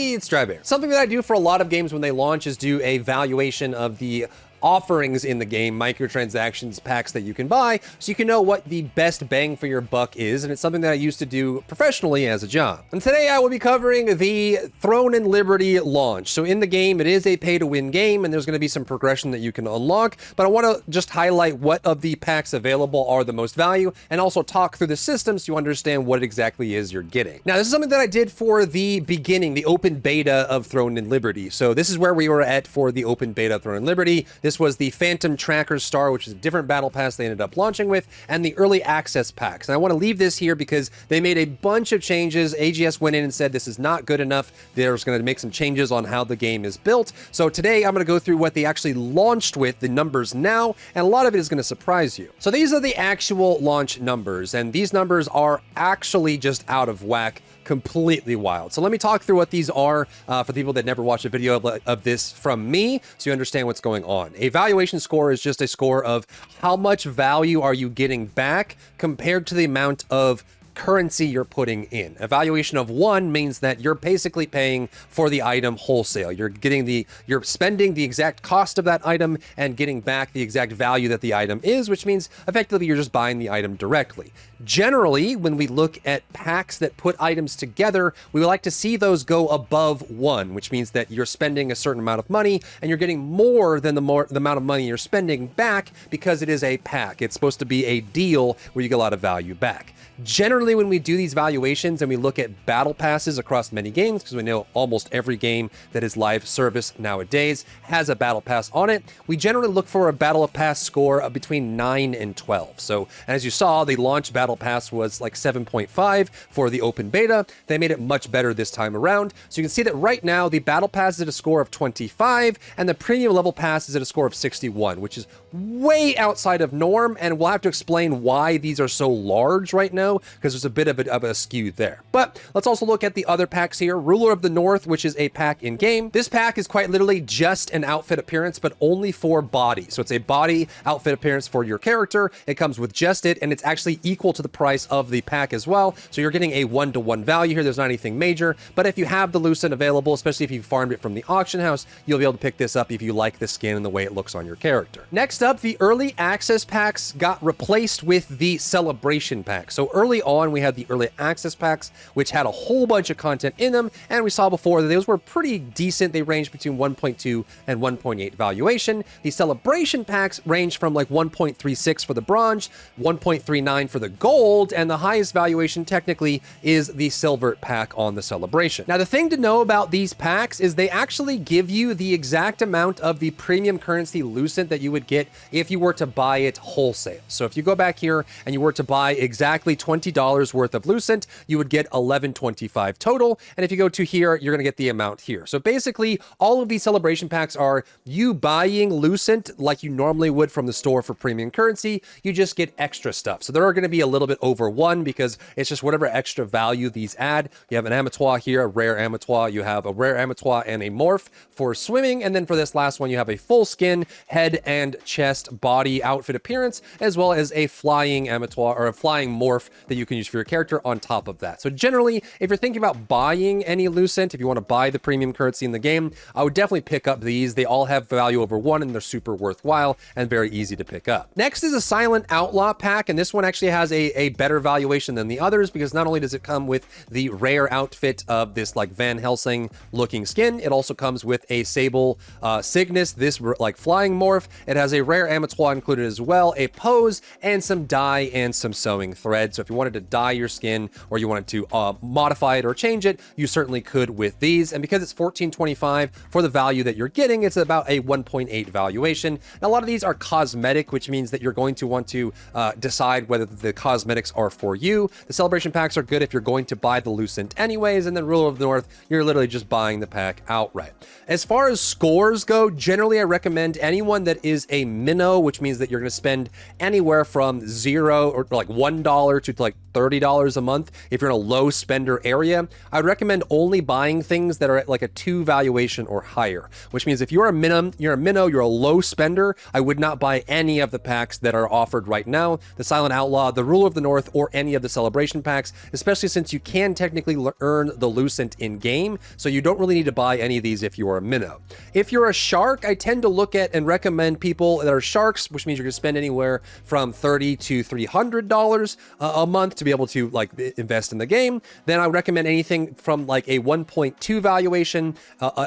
Hey, it's Drybear. Something that I do for a lot of games when they launch is do a valuation of the offerings in the game, microtransactions, packs that you can buy, so you can know what the best bang for your buck is, and it's something that I used to do professionally as a job. And today I will be covering the Throne and Liberty launch. So in the game, it is a pay-to-win game, and there's going to be some progression that you can unlock, but I want to just highlight what of the packs available are the most value, and also talk through the system so you understand what it exactly is you're getting. Now, this is something that I did for the beginning, the open beta of Throne and Liberty. So this is where we were at for the open beta of Throne and Liberty. This was the Phantom Tracker Star, which is a different battle pass they ended up launching with, and the early access packs. And I want to leave this here because they made a bunch of changes. AGS went in and said this is not good enough. There's going to make some changes on how the game is built. So today I'm going to go through what they actually launched with, the numbers now, and a lot of it is going to surprise you. So these are the actual launch numbers, and these numbers are actually just out of whack. Completely wild. So let me talk through what these are for people that never watched a video of this from me, so you understand what's going on. A valuation score is just a score of how much value are you getting back compared to the amount of currency you're putting in. A valuation of 1 means that you're basically paying for the item wholesale. You're spending the exact cost of that item and getting back the exact value that the item is, which means effectively you're just buying the item directly. Generally, when we look at packs that put items together, we would like to see those go above 1, which means that you're spending a certain amount of money and you're getting more than the amount of money you're spending back because it is a pack. It's supposed to be a deal where you get a lot of value back. Generally, when we do these valuations and we look at battle passes across many games, because we know almost every game that is live service nowadays has a battle pass on it, we generally look for a battle pass score of between 9 and 12. So as you saw, the launch battle pass was like 7.5 for the open beta. They made it much better this time around. So you can see that right now the battle pass is at a score of 25 and the premium level pass is at a score of 61, which is way outside of norm. And we'll have to explain why these are so large right now, because there's a bit of a skew there. But let's also look at the other packs here. Ruler of the North, which is a pack in game. This pack is quite literally just an outfit appearance, but only for body. So it's a body outfit appearance for your character. It comes with just it, and it's actually equal to the price of the pack as well. So you're getting a 1-to-1 value here. There's not anything major, but if you have the Lucent available, especially if you farmed it from the auction house, you'll be able to pick this up if you like the skin and the way it looks on your character. Next up, the early access packs got replaced with the celebration pack. So early on, we had the early access packs, which had a whole bunch of content in them, and we saw before that those were pretty decent. They ranged between 1.2 and 1.8 valuation. The celebration packs range from like 1.36 for the bronze, 1.39 for the gold, and the highest valuation technically is the silver pack on the celebration. Now, the thing to know about these packs is they actually give you the exact amount of the premium currency Lucent that you would get if you were to buy it wholesale. So if you go back here and you were to buy exactly $20 worth of Lucent, you would get $11.25 total. And if you go to here, you're going to get the amount here. So basically, all of these celebration packs are you buying Lucent like you normally would from the store for premium currency. You just get extra stuff. So they're going to be a little bit over 1 because it's just whatever extra value these add. You have an Amatoi here, a rare Amatoi. You have a rare Amatoi and a morph for swimming. And then for this last one, you have a full skin, head and chest, body outfit appearance, as well as a flying Amatoi or a flying morph that you can use for your character on top of that. So generally, if you're thinking about buying any Lucent, if you want to buy the premium currency in the game, I would definitely pick up these. They all have value over 1 and they're super worthwhile and very easy to pick up. Next is a Silent Outlaw pack, and this one actually has a better valuation than the others because not only does it come with the rare outfit of this like Van Helsing looking skin, it also comes with a Sable Cygnus, this like flying morph. It has a rare Amatoi included as well, a pose, and some dye and some sewing thread. So if you wanted to dye your skin or you wanted to modify it or change it, you certainly could with these. And because it's $14.25 for the value that you're getting, it's about a 1.8 valuation. Now, a lot of these are cosmetic, which means that you're going to want to decide whether the cosmetics are for you. The celebration packs are good if you're going to buy the Lucent anyways, and then Ruler of the North, you're literally just buying the pack outright. As far as scores go, generally I recommend anyone that is a minnow, which means that you're going to spend anywhere from $0 or like $1 to like $30 a month, if you're in a low spender area, I would recommend only buying things that are at like a 2 valuation or higher, which means if you're a minnow, you're a low spender, I would not buy any of the packs that are offered right now, the Silent Outlaw, the Ruler of the North, or any of the celebration packs, especially since you can technically earn the Lucent in game, so you don't really need to buy any of these if you are a minnow. If you're a shark, I tend to look at and recommend people that are sharks, which means you're going to spend anywhere from $30 to $300 a month to be able to like invest in the game. Then I would recommend anything from like a 1.2 valuation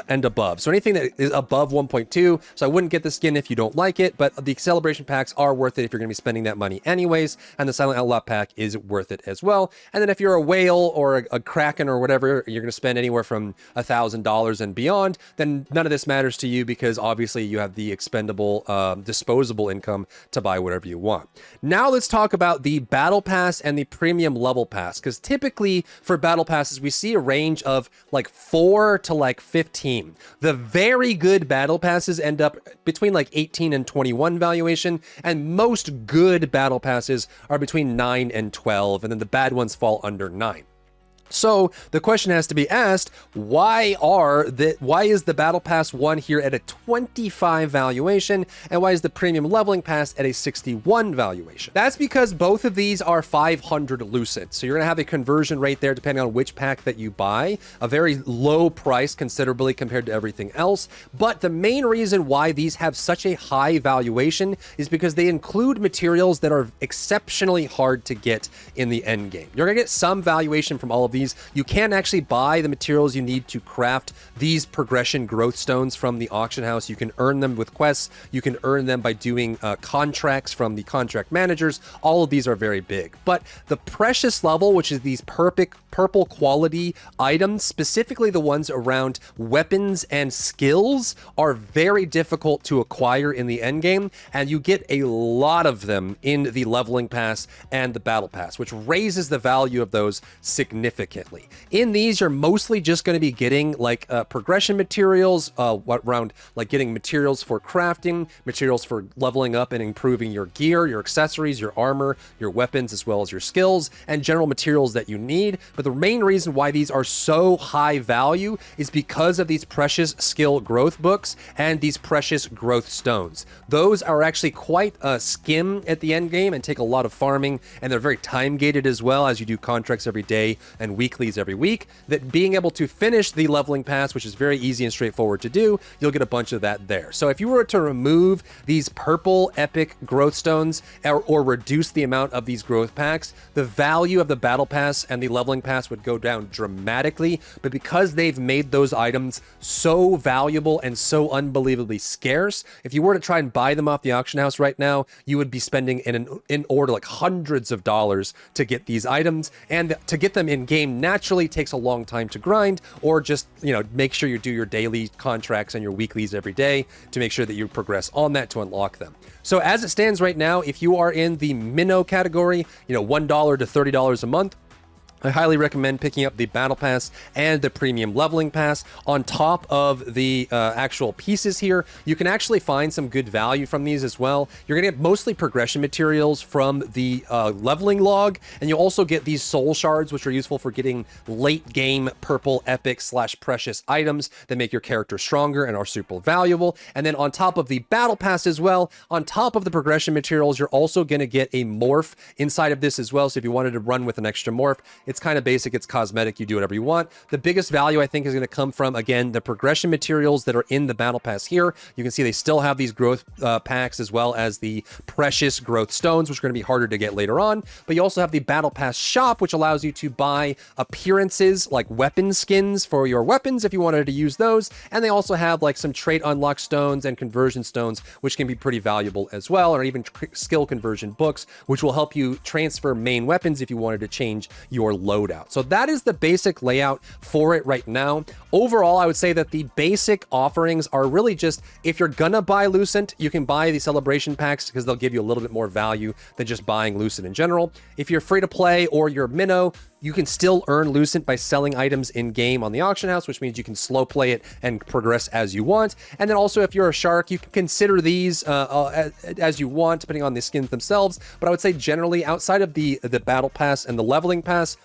and above. So anything that is above 1.2. So I wouldn't get the skin if you don't like it, but the celebration packs are worth it if you're going to be spending that money anyways. And the Silent Outlaw pack is worth it as well. And then if you're a whale or a kraken or whatever, you're going to spend anywhere from $1,000 and beyond, then none of this matters to you because obviously you have the expendable, disposable income to buy whatever you want. Now let's talk about the Battle Pass and the Premium Level Pass, because typically for Battle Passes, we see a range of like 4 to like 15. The very good Battle Passes end up between like 18 and 21 valuation, and most good Battle Passes are between 9 and 12, and then the bad ones fall under 9. So the question has to be asked, why is the Battle Pass 1 here at a 25 valuation, and why is the Premium Leveling Pass at a 61 valuation? That's because both of these are 500 Lucent. So you're going to have a conversion rate there depending on which pack that you buy, a very low price considerably compared to everything else. But the main reason why these have such a high valuation is because they include materials that are exceptionally hard to get in the end game. You're going to get some valuation from all of these. You can actually buy the materials you need to craft these progression growth stones from the auction house. You can earn them with quests. You can earn them by doing contracts from the contract managers. All of these are very big. But the precious level, which is these purple quality items, specifically the ones around weapons and skills, are very difficult to acquire in the end game, and you get a lot of them in the leveling pass and the battle pass, which raises the value of those significantly. In these, you're mostly just going to be getting like progression materials, around like getting materials for crafting, materials for leveling up and improving your gear, your accessories, your armor, your weapons, as well as your skills, and general materials that you need. But the main reason why these are so high value is because of these precious skill growth books and these precious growth stones. Those are actually quite skim at the end game and take a lot of farming, and they're very time gated as well, as you do contracts every day and weeklies every week. That being able to finish the leveling pass, which is very easy and straightforward to do, you'll get a bunch of that there. So if you were to remove these purple epic growth stones or reduce the amount of these growth packs, the value of the battle pass and the leveling pass would go down dramatically. But because they've made those items so valuable and so unbelievably scarce, if you were to try and buy them off the auction house right now, you would be spending in order like hundreds of dollars to get these items, and to get them in game naturally takes a long time to grind, or just, make sure you do your daily contracts and your weeklies every day to make sure that you progress on that to unlock them. So as it stands right now, if you are in the minnow category, $1 to $30 a month, I highly recommend picking up the Battle Pass and the Premium Leveling Pass on top of the actual pieces here. You can actually find some good value from these as well. You're going to get mostly progression materials from the leveling log, and you'll also get these soul shards, which are useful for getting late game purple epic / precious items that make your character stronger and are super valuable. And then on top of the Battle Pass as well, on top of the progression materials, you're also going to get a morph inside of this as well. So if you wanted to run with an extra morph, it's kind of basic, it's cosmetic, you do whatever you want. The biggest value, I think, is going to come from, again, the progression materials that are in the battle pass here. You can see they still have these growth packs, as well as the precious growth stones, which are going to be harder to get later on. But you also have the battle pass shop, which allows you to buy appearances like weapon skins for your weapons if you wanted to use those. And they also have like some trait unlock stones and conversion stones, which can be pretty valuable as well, or even skill conversion books, which will help you transfer main weapons if you wanted to change your loadout. So that is the basic layout for it right now. Overall, I would say that the basic offerings are really just, if you're gonna buy Lucent, you can buy the celebration packs because they'll give you a little bit more value than just buying Lucent in general. If you're free to play or you're minnow, You can still earn Lucent by selling items in-game on the auction house, which means you can slow play it and progress as you want. And then also, if you're a shark, you can consider these as you want, depending on the skins themselves. But I would say generally, outside of the battle pass and the leveling pass,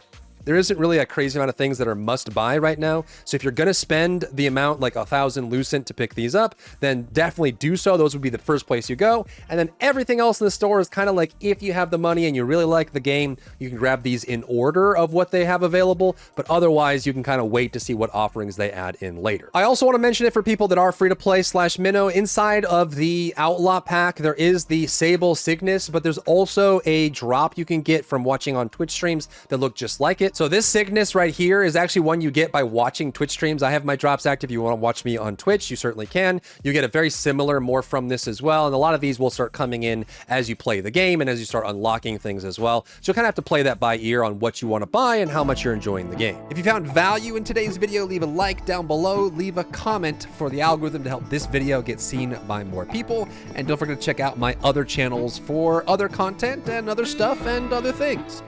there isn't really a crazy amount of things that are must buy right now. So if you're going to spend the amount like 1,000 Lucent to pick these up, then definitely do so. Those would be the first place you go. And then everything else in the store is kind of like, if you have the money and you really like the game, you can grab these in order of what they have available. But otherwise, you can kind of wait to see what offerings they add in later. I also want to mention it for people that are free to play /minnow. Inside of the Outlaw pack, there is the Sable Cygnus, but there's also a drop you can get from watching on Twitch streams that look just like it. So this Cygnus right here is actually one you get by watching Twitch streams. I have my drops active. If you want to watch me on Twitch, you certainly can. You get a very similar more from this as well. And a lot of these will start coming in as you play the game and as you start unlocking things as well. So you kind of have to play that by ear on what you want to buy and how much you're enjoying the game. If you found value in today's video, leave a like down below, leave a comment for the algorithm to help this video get seen by more people. And don't forget to check out my other channels for other content and other stuff and other things.